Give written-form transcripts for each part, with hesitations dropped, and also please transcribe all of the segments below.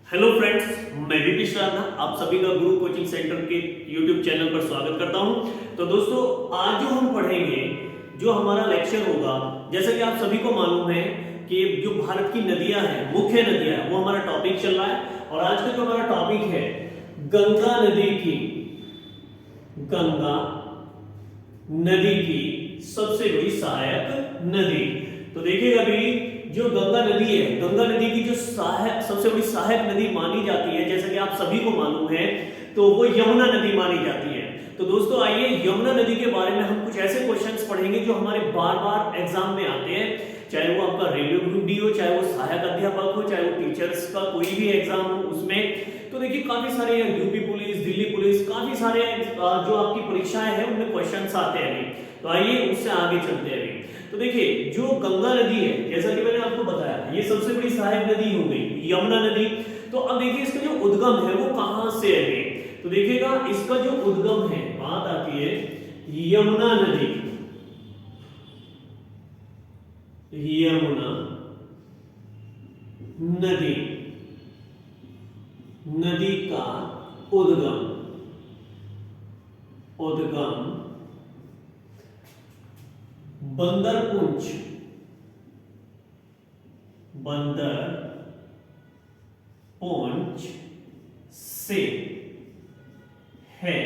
Hello friends, मैं VP Shravan आप सभी का गुरु कोचिंग सेंटर के यूट्यूब चैनल पर स्वागत करता हूं। तो दोस्तों, आज जो हम पढ़ेंगे, जो हमारा लेक्चर होगा, जैसा कि आप सभी को मालूम है कि जो भारत की नदियां हैं, मुख्य नदियां हैं, वो हमारा टॉपिक चल रहा है। और आज का जो हमारा टॉपिक है गंगा नदी की सबसे बड़ी सहायक नदी। तो देखिएगा अभी जो गंगा नदी है, गंगा नदी की जो सबसे बड़ी सहायक नदी मानी जाती है, जैसा कि आप सभी को मालूम है, तो वो यमुना नदी मानी जाती है। तो दोस्तों आइए यमुना नदी के बारे में हम कुछ ऐसे क्वेश्चंस पढ़ेंगे जो हमारे बार बार एग्जाम में आते हैं, चाहे वो आपका रेलवे ग्रुप डी हो, चाहे वो सहायक अध्यापक हो, चाहे वो टीचर्स का कोई भी एग्जाम हो उसमें। तो देखिए काफी सारे यूपी पुलिस, दिल्ली पुलिस, काफी सारे जो आपकी परीक्षाएं हैं उनमें क्वेश्चंस आते हैं अभी। तो आइए उससे आगे चलते हैं अभी। तो देखिए जो गंगा नदी है, जैसा कि मैंने आपको बताया, ये सबसे बड़ी सहायक नदी हो गई यमुना नदी। तो अब देखिए इसका जो उद्गम है वो कहां से है। तो देखिएगा इसका जो उद्गम है, बात आती है यमुना नदी, यमुना नदी, नदी का उद्गम बंदरपुंछ से है।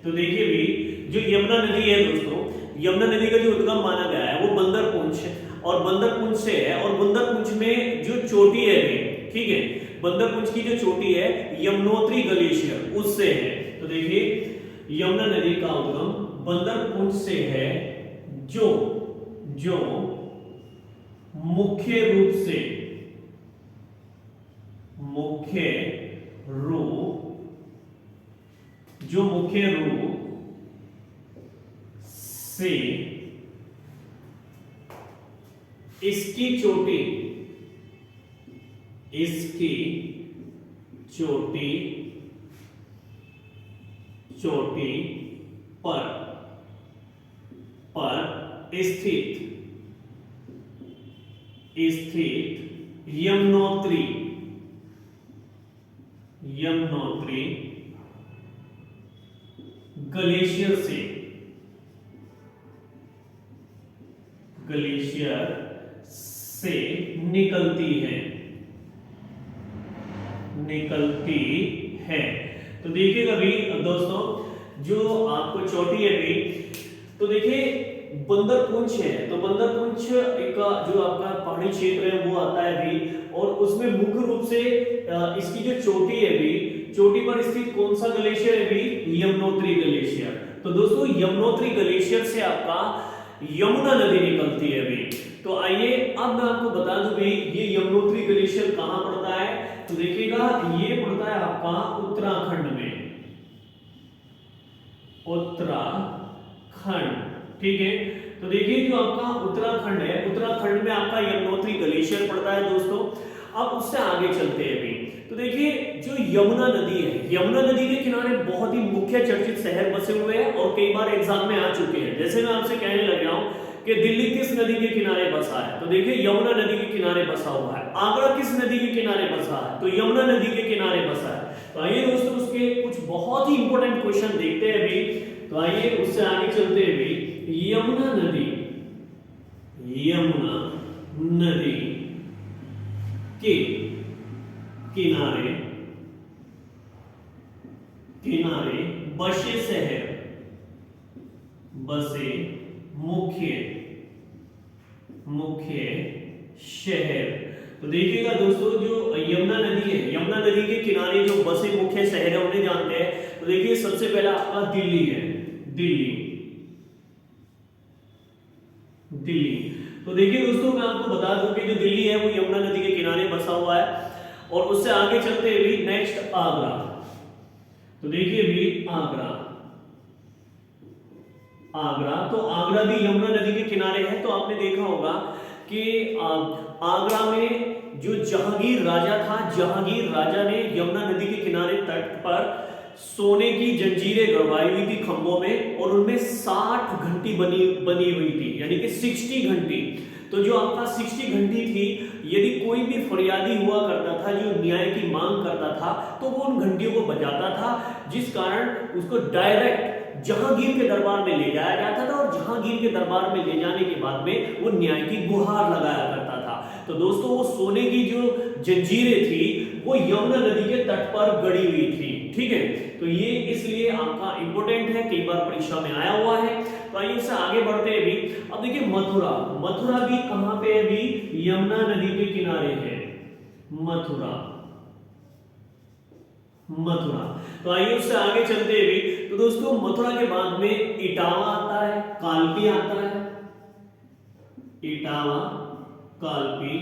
तो देखिए भी जो यमुना नदी है दोस्तों, यमुना नदी का जो उद्गम माना गया है वो बंदरपुंछ और बंदरपुंछ से है। और बंदरपुंछ में जो चोटी है भी, ठीक है, बंदरपुंछ की जो चोटी है यमुनोत्री ग्लेशियर उससे है। तो देखिए यमुना नदी का उद्गम बंदरपुंछ से है, जो मुख्य रूप से इसकी चोटी पर स्थित यमुनोत्री ग्लेशियर से निकलती है। तो देखिएगा अभी दोस्तों जो आपको चोटी है अभी, तो देखिए बंदरपुंछ है, तो बंदरपुंछ एक जो आपका पहाड़ी क्षेत्र है वो आता है अभी। और उसमें मुख्य रूप से इसकी जो चोटी है अभी, चोटी पर स्थित कौन सा ग्लेशियर है अभी, यमुनोत्री ग्लेशियर। तो दोस्तों यमुनोत्री ग्लेशियर से आपका यमुना नदी निकलती है अभी। तो आइए अब मैं आपको बता दूं भाई ये यमुनोत्री ग्लेशियर कहां पड़ता है। तो देखिएगा ये पड़ता है आपका उत्तराखंड में, ठीक है। तो देखिए जो आपका उत्तराखंड है, उत्तराखंड में आपका यमुनोत्री ग्लेशियर पड़ता है दोस्तों। अब उससे आगे चलते हैं अभी। तो देखिए जो यमुना नदी है, यमुना नदी के किनारे बहुत ही मुख्य चर्चित शहर बसे हुए हैं और कई बार एग्जाम में आ चुके हैं। जैसे मैं आपसे कहने लग रहा हूं कि दिल्ली किस नदी के किनारे बसा है, तो देखिए यमुना नदी के किनारे बसा हुआ है। आगरा किस नदी के किनारे बसा है, तो यमुना नदी के किनारे बसा है। तो आइए दोस्तों उसके कुछ बहुत ही इंपॉर्टेंट क्वेश्चन देखते हैं अभी। तो आइए उससे आगे चलते हैं अभी। यमुना नदी के किनारे बसे मुख्य शहर। तो देखिएगा दोस्तों जो यमुना नदी है, यमुना नदी के किनारे जो बसे मुख्य शहर है उन्हें जानते हैं। तो देखिए सबसे पहला आपका दिल्ली है, दिल्ली। तो देखिए दोस्तों मैं आपको बता दूं कि जो दिल्ली है वो यमुना नदी के किनारे बसा हुआ है। और उससे आगे चलते हैं भी नेक्स्ट आगरा। तो देखिए भी आगरा, तो आगरा भी यमुना नदी के किनारे है। तो आपने देखा होगा कि आगरा में जो जहांगीर राजा था, जहांगीर राजा ने यमुना नदी के किनारे तट पर सोने की जंजीरें गड़वाई हुई थी खंभों में, और उनमें 60 घंटी बनी हुई थी, यानी कि 60 घंटी। तो जो आपका 60 घंटी थी यदि कोई भी फरियादी हुआ करता था जो न्याय की मांग करता था तो वो उन घंटियों को बजाता था, जिस कारण उसको डायरेक्ट जहांगीर के दरबार में ले जाया जाता था और जहांगीर के दरबार में ले जाने के बाद में वो न्याय की गुहार लगाया करता था। तो दोस्तों वो सोने की जो जंजीरें थी वो यमुना नदी के तट पर गड़ी हुई थी, ठीक है। तो ये इसलिए आपका इंपॉर्टेंट है, कई बार परीक्षा में आया हुआ है। तो आइए इससे आगे बढ़ते हैं भी। अब देखिए मथुरा, मथुरा भी कहां पे है भी? यमुना नदी के किनारे है मथुरा, मथुरा। तो आइए उससे आगे चलते हैं भी। तो दोस्तों मथुरा के बाद में इटावा आता है, कालपी आता है, इटावा, कालपी,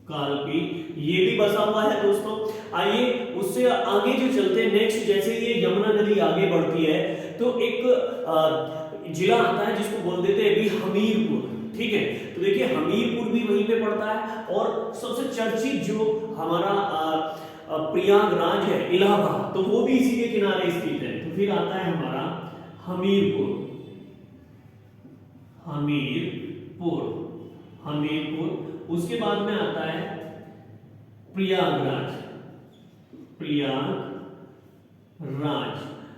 कालपी ये भी बसा हुआ है दोस्तों। आइए उससे आगे जो चलते हैं नेक्स्ट, जैसे ये यमुना नदी आगे बढ़ती है तो एक जिला आता है जिसको बोल देते हैं भी हमीरपुर, ठीक है। तो देखिए हमीरपुर भी वहीं पे पड़ता है और सबसे चर्चित जो हमारा प्रयागराज है इलाहाबाद, तो वो भी इसी के किनारे स्थित है। तो फिर आता है हमारा हमीरपुर, हमीरपुर, हमीरपुर। उसके बाद में आता है प्रयागराज, प्रयागराज।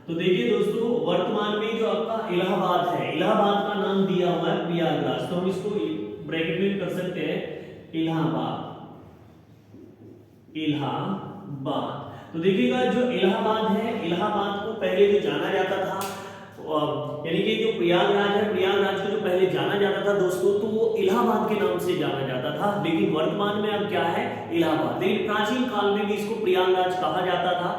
तो देखिए दोस्तों वर्तमान में जो आपका इलाहाबाद है, इलाहाबाद का नाम दिया हुआ है प्रयागराज, तो हम इसको ब्रैकेट में कर सकते हैं इलाहाबाद, इलाहाबाद। तो देखिएगा जो इलाहाबाद है, इलाहाबाद को पहले जो जाना जाता था यानी कि जो प्रयागराज है, प्रयागराज को जो पहले जाना जाता था दोस्तों तो वो इलाहाबाद के नाम से जाना जाता था, लेकिन वर्तमान में अब क्या है? इलाहाबाद। लेकिन प्राचीन काल में भी इसको प्रयागराज कहा जाता था,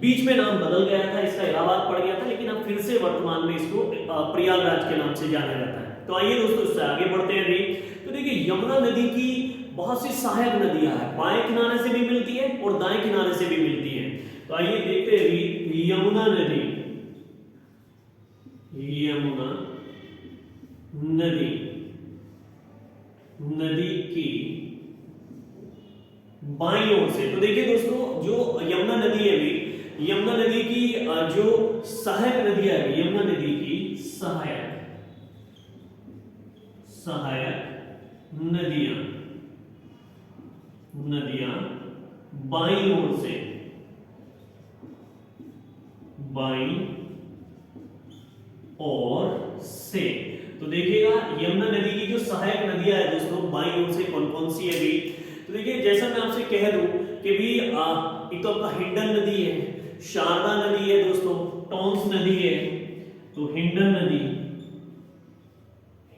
बीच में नाम बदल गया था, इसका इलाहाबाद पड़ गया था, लेकिन अब फिर से वर्तमान में इसको प्रयागराज के नाम से जाना जाता है। तो आइए दोस्तों इससे आगे बढ़ते हैं भी। तो देखिए यमुना नदी की बहुत सी सहायक नदियां हैं, बाएं किनारे से भी मिलती है और दाएं किनारे से भी मिलती है। तो आइए देखते हैं भी यमुना नदी, यमुना नदी, नदी की बाईं ओर से। तो देखिए दोस्तों जो यमुना नदी है भी, यमुना नदी की जो सहायक नदियां है, यमुना नदी की सहायक, सहायक नदियां, नदियां बाईं ओर से, बाईं ओर से। तो देखिएगा यमुना नदी की जो सहायक नदियां है दोस्तों बाईं ओर से कौन कौन सी है भी? तो देखिए जैसा मैं आपसे कह दूं कि भी एक तो आपका हिंडन नदी है, शारदा नदी है दोस्तों, टॉन्स नदी है, तो हिंडन नदी,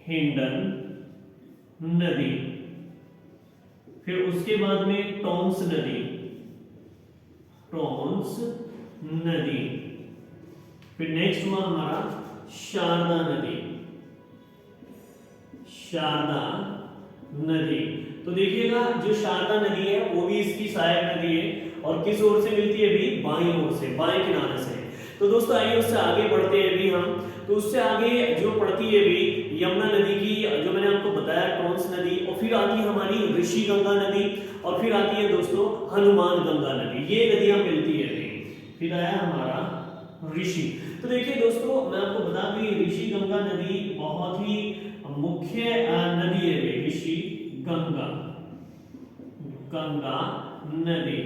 हिंडन नदी, फिर उसके बाद में टॉन्स नदी, टॉन्स नदी, फिर नेक्स्ट हुआ हमारा शारदा नदी, शारदा नदी। तो देखिएगा जो शारदा नदी है वो भी इसकी सहायक नदी है और किस ओर से मिलती है भी? बाईं ओर से, बाएं किनारे से। तो दोस्तों आइए उससे आगे बढ़ते हैं भी हम। तो उससे आगे जो पड़ती है भी यमुना नदी की, जो मैंने आपको बताया टॉन्स नदी, और फिर आती है हमारी ऋषि गंगा नदी, और फिर आती है दोस्तों हनुमान गंगा नदी। ये नदियां मिलती है भी। फिर आया हमारा ऋषि। तो देखिए दोस्तों मैं आपको बता दूं ऋषि गंगा नदी बहुत ही मुख्य नदी है, ऋषि गंगा, गंगा नदी।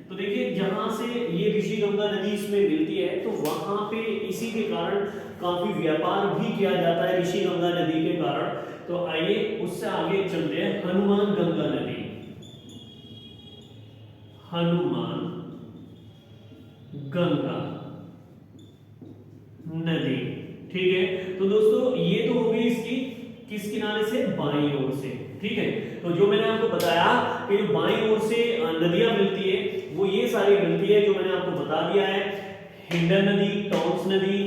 तो देखिए जहां से ये ऋषि गंगा नदी इसमें मिलती है तो वहां पे इसी के कारण काफी व्यापार भी किया जाता है ऋषि गंगा नदी के कारण। तो आइए उससे आगे चलते हैं हनुमान गंगा नदी, हनुमान गंगा नदी, ठीक है। तो दोस्तों ये तो हो गई इसकी किस किनारे से? बाईं ओर से, ठीक है। तो जो मैंने आपको बताया कि जो बाईं ओर से नदियां मिलती है वो ये सारी मिलती है जो मैंने आपको बता दिया है, हिंडन नदी, टॉन्स नदी,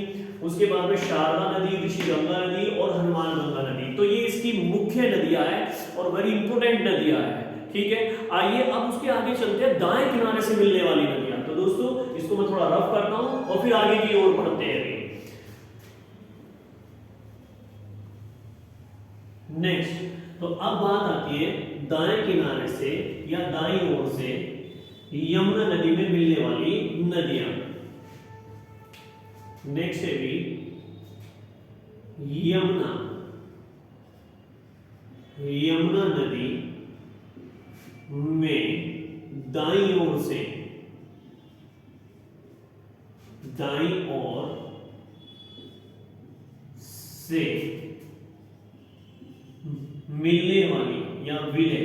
उसके बाद में शारदा नदी, ऋषि गंगा नदी और हनुमान गंगा नदी। तो ये इसकी मुख्य नदियां हैं और वेरी इंपोर्टेंट नदियां हैं, ठीक है। आइए अब उसके आगे चलते हैं दाएं किनारे से मिलने वाली नदियां। तो दोस्तों इसको मैं थोड़ा रफ करता हूं और फिर आगे की ओर बढ़ते हैं। नेक्स्ट, तो अब बात आती है दाएं किनारे से या दाईं ओर से यमुना नदी में मिलने वाली नदियां। नेक्स्ट है भी यमुना, यमुना नदी में दाईं ओर से मिलने वाली या विलय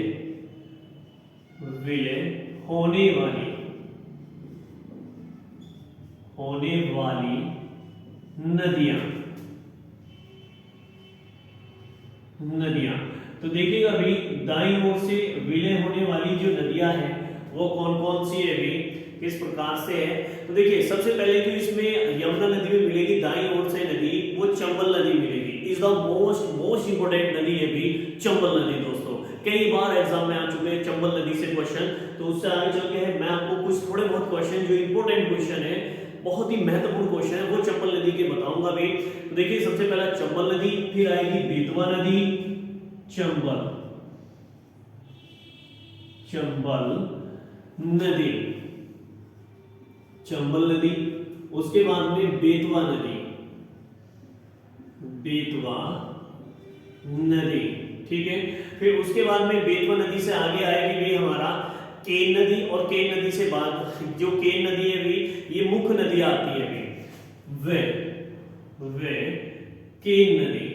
होने वाली नदियां। तो देखिएगा अभी दाईं ओर से विलय होने वाली जो नदियां हैं वो कौन कौन सी है अभी, किस प्रकार से है। तो देखिए सबसे पहले तो इसमें यमुना नदी में मिलेगी दाईं ओर से नदी, वो चंबल नदी मिलेगी। इज द मोस्ट इंपोर्टेंट नदी है भी चंबल नदी दोस्तों। कई बार एग्जाम में आ चुके हैं चंबल नदी से क्वेश्चन, तो उससे आगे चल के है मैं आपको कुछ थोड़े बहुत क्वेश्चन जो इंपोर्टेंट क्वेश्चन है, बहुत ही महत्वपूर्ण क्वेश्चन है, वो चंबल नदी के बताऊंगा भी। तो देखिए सबसे पहला चंबल नदी, फिर आएगी बेतवा नदी, चंबल नदी, उसके बाद में बेतवा नदी, ठीक है। फिर उसके बाद में बेतवा नदी से आगे आएगी भी हमारा केन नदी, और केन नदी से बाद जो केन नदी है भी ये मुख्य नदी आती है भी, वे केन नदी।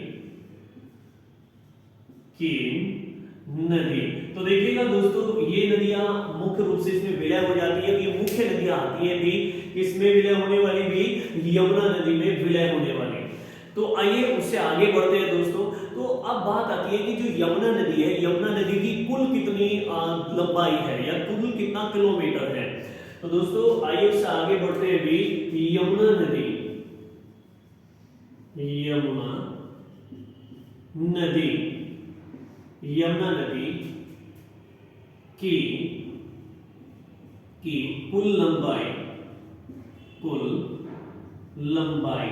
तो देखिएगा दोस्तों ये नदियां मुख्य रूप से इसमें विलय हो जाती है, ये मुख्य नदियां आती है भी, इसमें विलय होने वाली भी यमुना नदी में विलय होने वाली। तो आइए उससे आगे बढ़ते हैं दोस्तों। तो अब बात आती है कि जो यमुना नदी है, यमुना नदी की कुल कितनी लंबाई है या कुल कितना किलोमीटर है। तो दोस्तों आइए उससे आगे बढ़ते हैं भी, यमुना नदी की कुल लंबाई।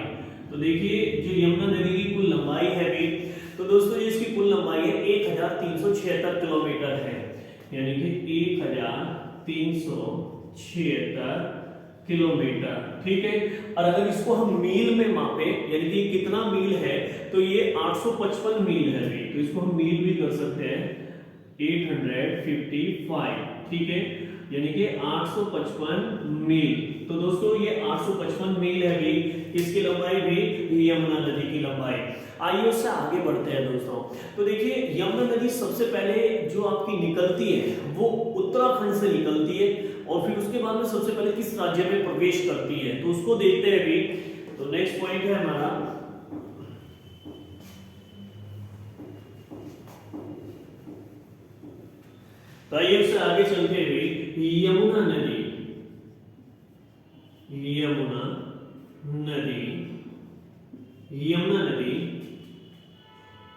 तो देखिए जो यमुना नदी की कुल लंबाई है भी, तो दोस्तों इसकी कुल लंबाई है 1376 किलोमीटर है, यानी कि 1376 किलोमीटर, ठीक है। और अगर इसको हम मील में मापे, यानी कि कितना मील है, तो ये 855 मील है भी, तो इसको हम मील भी कर सकते हैं 855, ठीक है, यानी कि 855 मील। तो दोस्तों ये 855 मील है भी, इसकी लंबाई भी यमुना नदी की लंबाई। आइए उससे आगे बढ़ते हैं दोस्तों। तो देखिए यमुना नदी सबसे पहले जो आपकी निकलती है वो उत्तराखंड से निकलती है, और फिर उसके बाद में सबसे पहले किस राज्य में प्रवेश करती है, तो उसको देखते हैं भी। तो नेक्स्ट पॉइंट है हमारा तो आइए उससे आगे चलते हुए यमुना नदी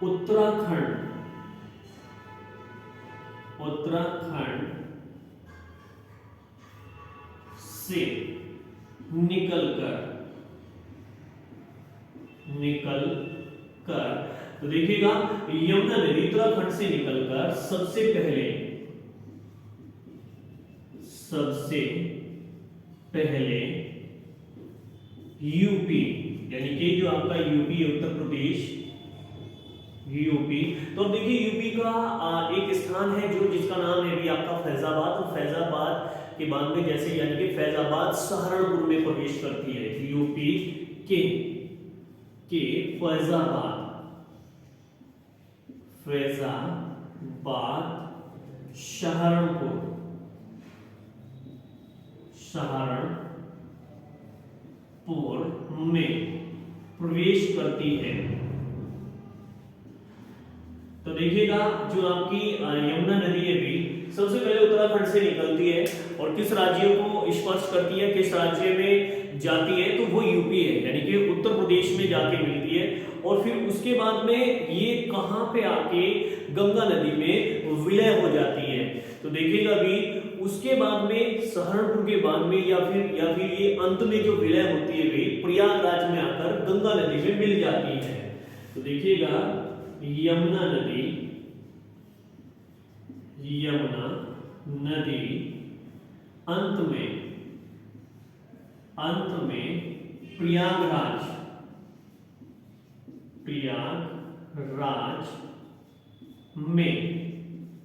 उत्तराखंड से निकलकर तो देखिएगा यमुना नदी उत्तराखंड से निकलकर सबसे पहले यूपी, यानी कि जो आपका यूपी उत्तर प्रदेश यूपी। तो अब देखिए यूपी का एक स्थान है जो जिसका नाम है भी आपका फैजाबाद। तो फैजाबाद के बाद में जैसे यानी कि फैजाबाद सहारनपुर में प्रवेश करती है, यूपी के फैजाबाद सहारनपुर में प्रवेश करती है। तो देखिएगा जो आपकी यमुना नदी है भी सबसे पहले उत्तराखंड से निकलती है, और किस राज्य को स्पर्श करती है, किस राज्य में जाती है, तो वो यूपी है, यानी कि उत्तर प्रदेश में जाके मिलती है। और फिर उसके बाद में ये कहां पे आके गंगा नदी में विलय हो जाती है। तो देखिएगा अभी उसके बाद में सहारनपुर के बाद में या फिर ये अंत में जो विलय होती है भी प्रयागराज में आकर गंगा नदी में मिल जाती है। तो देखिएगा यमुना नदी अंत में प्रयागराज में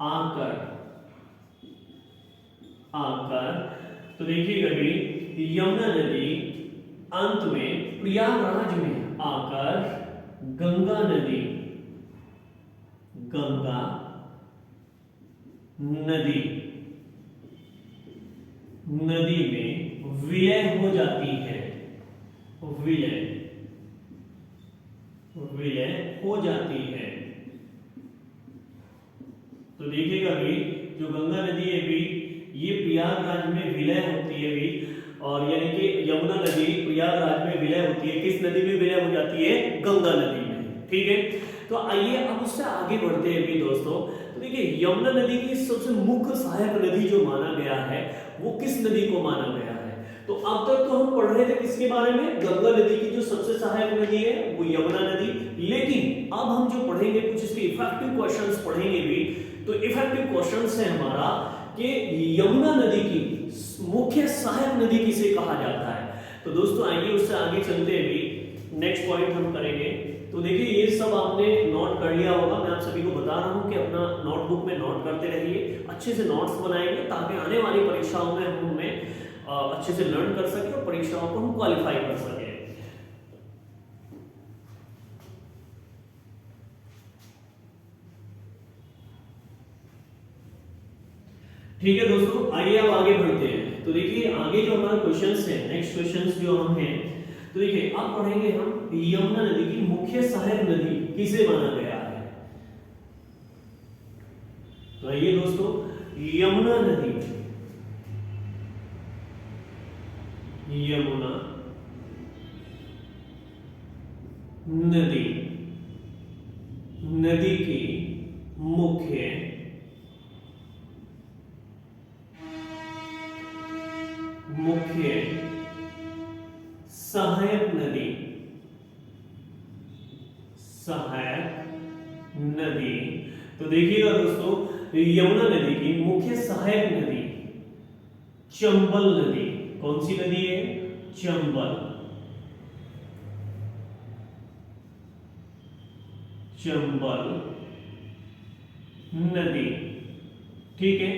आकर आकर तो देखिएगा भी यमुना नदी अंत में प्रयागराज में आकर गंगा नदी में विलय हो जाती है, विलय हो जाती है। तो देखिएगा भी जो गंगा नदी है भी ये प्रयागराज में विलय होती है भी, और यानी कि यमुना नदी प्रयागराज में विलय होती है, किस नदी में विलय हो जाती है? गंगा नदी में। ठीक है, तो आइए अब उससे आगे बढ़ते हैं भी दोस्तों। तो देखिए यमुना नदी की सबसे मुख्य सहायक नदी जो माना गया है वो किस नदी को माना गया है? तो अब तक तो हम पढ़ रहे थे किसके बारे में? गंगा नदी की जो सबसे सहायक नदी है वो यमुना नदी। लेकिन अब हम जो पढ़ेंगे कुछ इसके इफेक्टिव क्वेश्चंस पढ़ेंगे भी। तो इफेक्टिव क्वेश्चंस है हमारा कि यमुना नदी की मुख्य सहायक नदी किसे कहा जाता है? तो दोस्तों आइए उससे आगे चलते हैं भी, नेक्स्ट पॉइंट हम करेंगे। तो देखिए ये सब आपने नोट कर लिया होगा, मैं आप सभी को बता रहा हूं कि अपना नोटबुक में नोट करते रहिए, अच्छे से नोट्स बनाएंगे ताकि आने वाली परीक्षाओं में हम उनमें अच्छे से लर्न कर सके और परीक्षाओं को हम क्वालिफाई कर सके। ठीक है दोस्तों, आइए अब आगे बढ़ते हैं। तो देखिए आगे जो हमारा क्वेश्चंस है, नेक्स्ट क्वेश्चंस जो हम हैं, तो देखिए अब पढ़ेंगे हम यमुना नदी की मुख्य सहायक नदी किसे माना गया है। तो आइए दोस्तों, यमुना नदी, यमुना नदी, नदी की मुख्य सहायक नदी, तो देखिएगा दोस्तों यमुना नदी की मुख्य सहायक नदी चंबल नदी। कौन सी नदी है? चंबल नदी। ठीक है,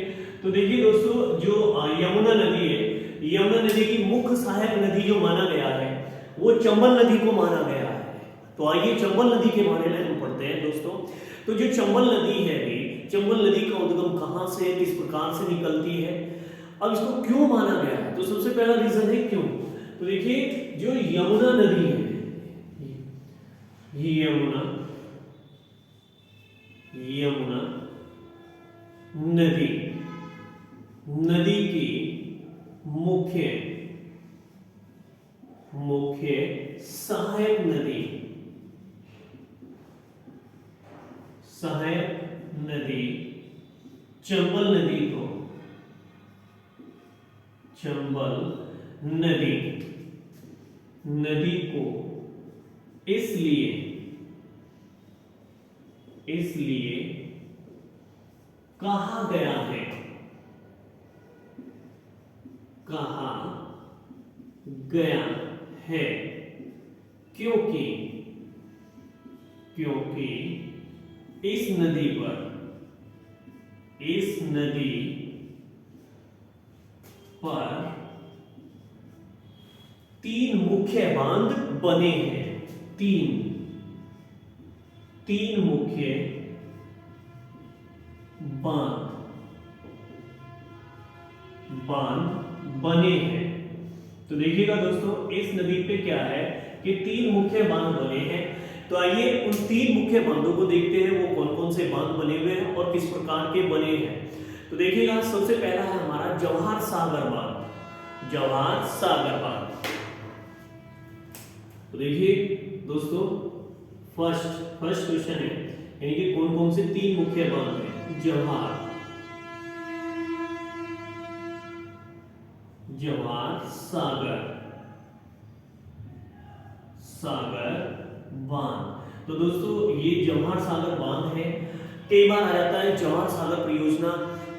तो देखिए दोस्तों जो यमुना नदी है, यमुना नदी की मुख्य सहायक नदी जो माना गया है वो चंबल नदी को माना गया है। तो आइए चंबल नदी के बारे में हम पढ़ते हैं दोस्तों। तो जो चंबल नदी है भी, चंबल नदी का उद्गम कहां से, किस प्रकार से निकलती है, अब इसको क्यों माना गया है? तो सबसे पहला रीजन है क्यों। तो देखिए जो यमुना नदी है, यमुना नदी की मुख्य सहायक नदी चंबल नदी को इसलिए कहा गया है क्योंकि इस नदी पर तीन मुख्य बांध बने हैं। तीन मुख्य बांध बने हैं। तो देखिएगा दोस्तों इस नदी पे क्या है कि तीन मुख्य बांध बने हैं। तो आइए उन तीन मुख्य बांधों को देखते हैं, वो कौन कौन से बांध बने हुए हैं और किस प्रकार के बने हैं। तो देखिएगा सबसे पहला है हमारा जवाहर सागर बांध। तो देखिए दोस्तों फर्स्ट क्वेश्चन है, यानी कि कौन कौन से तीन मुख्य बांध हैं। जवाहर सागर बांध। तो दोस्तों ये जवाहर सागर बांध है। कई बार आ जाता है जवाहर सागर परियोजना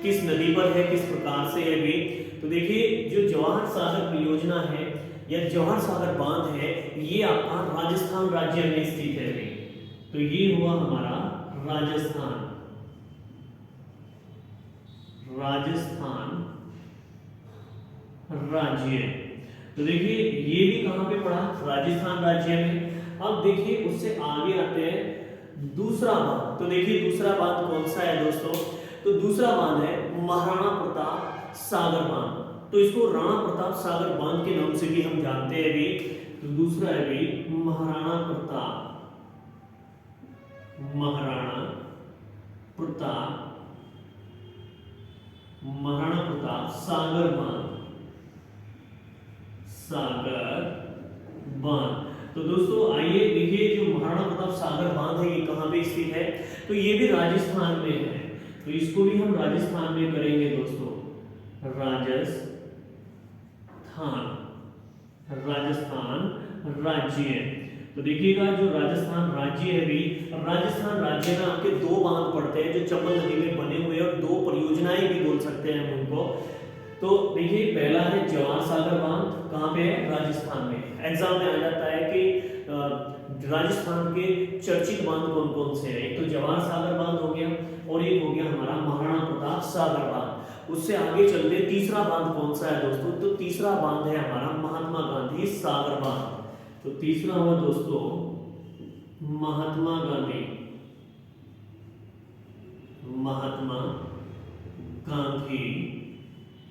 किस नदी पर है, किस प्रकार से है भी। तो देखिए जो जवाहर सागर परियोजना है या जवाहर सागर बांध है, ये आपका राजस्थान राज्य में स्थित है। तो ये हुआ हमारा राजस्थान राजस्थान राज्य। तो देखिए ये भी कहां पे पड़ा, राजस्थान राज्य में। अब देखिए उससे आगे आते हैं दूसरा बांध। तो देखिए दूसरा बांध कौन सा है दोस्तों, तो दूसरा बांध है महाराणा प्रताप सागर बांध। तो इसको राणा प्रताप सागर बांध के नाम से भी हम जानते हैं भी। तो दूसरा है भी महाराणा प्रताप सागर बांध। तो दोस्तों आइए देखिए जो महाराणा प्रताप सागर बांध है ये कहां पे स्थित है, तो ये भी राजस्थान में है। तो इसको भी हम राजस्थान में करेंगे दोस्तों, राजस्थान राज्य। तो देखिएगा जो राजस्थान राज्य है भी, राजस्थान राज्य में आपके दो बांध पड़ते हैं जो चंबल नदी में बने हुए, और दो परियोजनाएं भी बोल सकते हैं हम उनको। तो देखिए पहला है जवाहर सागर बांध, कहाँ पे है, राजस्थान में। एग्जाम में आ जाता है कि राजस्थान के चर्चित बांध कौन कौन से हैं। एक तो जवाहर सागर बांध हो गया, और एक हो गया हमारा महाराणा प्रताप सागर बांध। उससे आगे चलते तीसरा बांध कौन सा है दोस्तों, तो तीसरा बांध है हमारा महात्मा गांधी सागर बांध। तो तीसरा हुआ दोस्तों महात्मा गांधी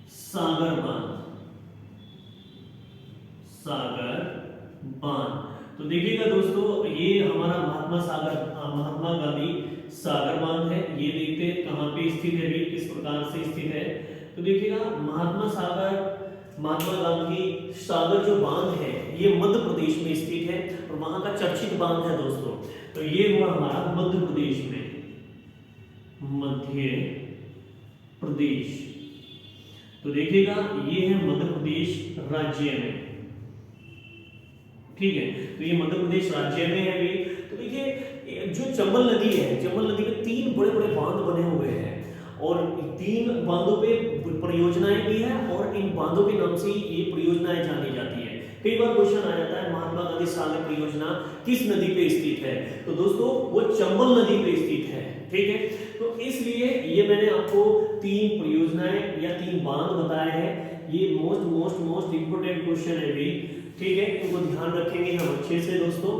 सागर बांध। तो देखिएगा दोस्तों ये हमारा महात्मा गांधी सागर बांध है। ये देखते हैं कहां पे स्थित है भी, किस प्रकार से स्थित है। तो देखिएगा महात्मा गांधी सागर जो बांध है ये मध्य प्रदेश में स्थित है, और वहां का चर्चित बांध है दोस्तों। तो ये हुआ हमारा मध्य प्रदेश में, तो देखिएगा ये है मध्य प्रदेश राज्य में, ठीक है। तो ये मध्य प्रदेश राज्य में है भी। तो देखिए जो चंबल नदी है, चंबल नदी में तीन बड़े बड़े बांध बने हुए हैं, और तीन बांधों पे परियोजनाएं भी है, और इन बांधों के नाम से ये परियोजनाएं जानी जाती है। कई बार क्वेश्चन आ जाता है महात्मा गांधी सागर परियोजना किस नदी पे स्थित है, तो दोस्तों वो चंबल नदी पे स्थित है, ठीक है। तो इसलिए ये मैंने आपको तीन परियोजनाएं या तीन बांध बताए हैं। ये मोस्ट इंपोर्टेंट क्वेश्चन है भी, ठीक है। इनको ध्यान रखेंगे हम अच्छे से दोस्तों।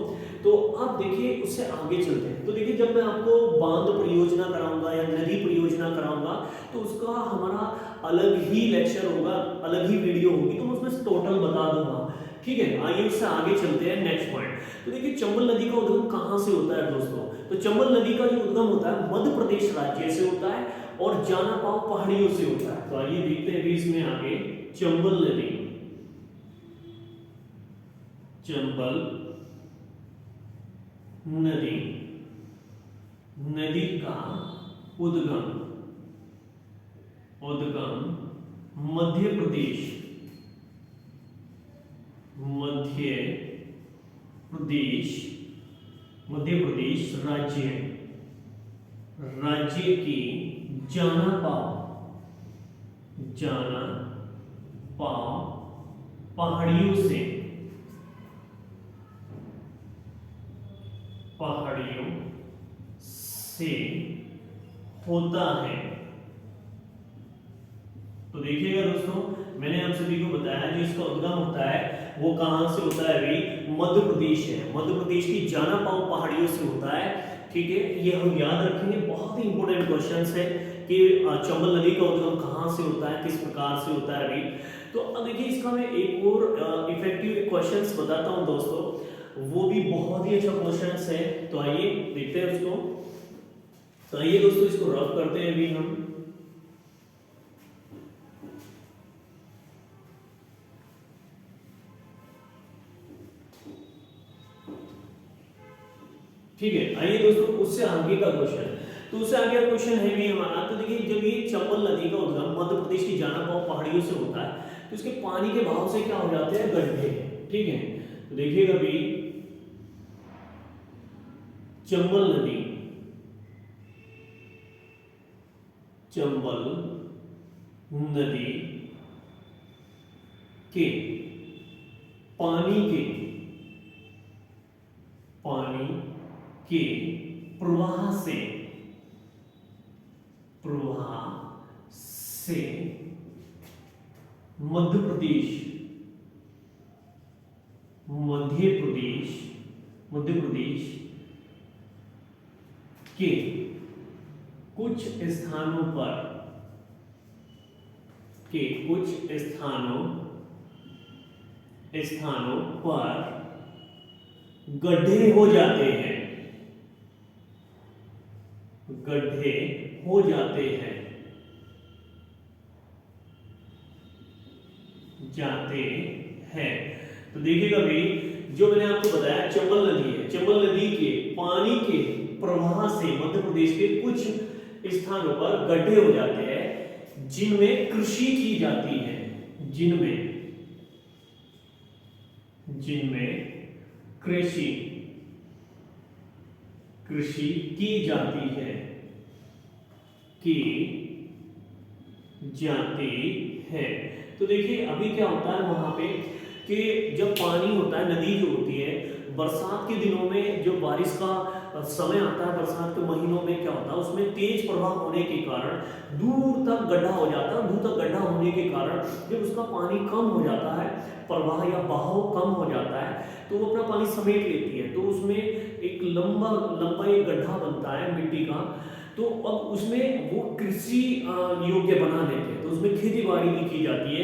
तो अब देखिए उससे आगे चलते हैं। तो देखिए जब मैं आपको बांध परियोजना कराऊंगा या नदी परियोजना कराऊंगा, तो उसका हमारा अलग ही लेक्चर होगा, अलग ही वीडियो होगी, तो मैं उसमें टोटल बता दूंगा, ठीक है। आइए उससे आगे चलते हैं नेक्स्ट पॉइंट। तो देखिए चंबल नदी का उद्गम कहां से होता है दोस्तों, तो चंबल नदी का जो उद्गम होता है मध्य प्रदेश राज्य से होता है, और जाना पाव पहाड़ियों से होता है। तो आइए देखते हैं भी इसमें आगे चंबल नदी का उद्गम मध्य प्रदेश राज्य की जाना पाव पहाड़ियों से होता है। तो देखिएगा दोस्तों मैंने आप सभी को बताया जो इसका उद्गम होता है वो कहां से होता है भाई, मध्य प्रदेश है। मध्य प्रदेश की जाना पाव पहाड़ियों से होता है, ठीक है। ये हम याद रखेंगे, बहुत ही इंपॉर्टेंट क्वेश्चंस है कि चंबल नदी का उद्गम कहां से होता है, किस प्रकार से होता है भाई। तो अब देखिए इसका मैं एक और इफेक्टिव क्वेश्चंस बताता हूं दोस्तों, वो भी बहुत ही अच्छा क्वेश्चंस है। तो आइए देखते हैं उसको। तो आइए दोस्तों इसको रफ करते हैं अभी हम। ठीक है, आइए दोस्तों उससे आगे का क्वेश्चन। तो उससे आगे का क्वेश्चन है भी हमारा। तो देखिए जब ये चंबल नदी का उद्गम मध्य प्रदेश की जाना पाव पहाड़ियों से होता है, तो इसके पानी के बहाव से क्या हो जाते हैं, गड्ढे, ठीक है। तो देखिएगा भी चंबल नदी के पानी के प्रवाह से मध्य प्रदेश के कुछ स्थानों पर गड्ढे हो जाते हैं तो देखिएगा भाई, जो मैंने आपको बताया चंबल नदी है, चंबल नदी के पानी के प्रवाह से मध्य प्रदेश के कुछ स्थानों पर गड्ढे हो जाते हैं जिनमें कृषि की जाती है, जिनमें कृषि की जाती है। तो देखिए अभी क्या होता है वहां पे कि जब पानी होता है, नदी जो होती है, बरसात के दिनों में जो बारिश का समय आता है, बरसात के महीनों में क्या होता है, उसमें तेज प्रवाह होने के कारण दूर तक गड्ढा हो जाता है। दूर तक गड्ढा होने के कारण जब उसका पानी कम हो जाता है, प्रवाह या बहाव कम हो जाता है, तो वो अपना पानी समेट लेती है। तो उसमें एक लंबा एक गड्ढा बनता है मिट्टी का। तो अब उसमें वो कृषि योग्य बना लेते हैं, तो उसमें खेती बाड़ी भी की जाती है।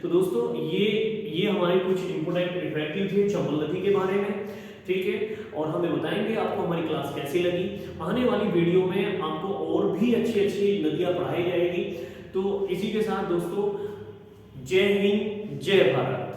तो दोस्तों ये हमारे कुछ इंपोर्टेंट फैक्ट थे चंबल नदी के बारे में, ठीक है। और हमें बताएंगे आपको हमारी क्लास कैसी लगी। आने वाली वीडियो में आपको और भी अच्छी नदियां पढ़ाई जाएगी। तो इसी के साथ दोस्तों, जय हिंद, जय भारत।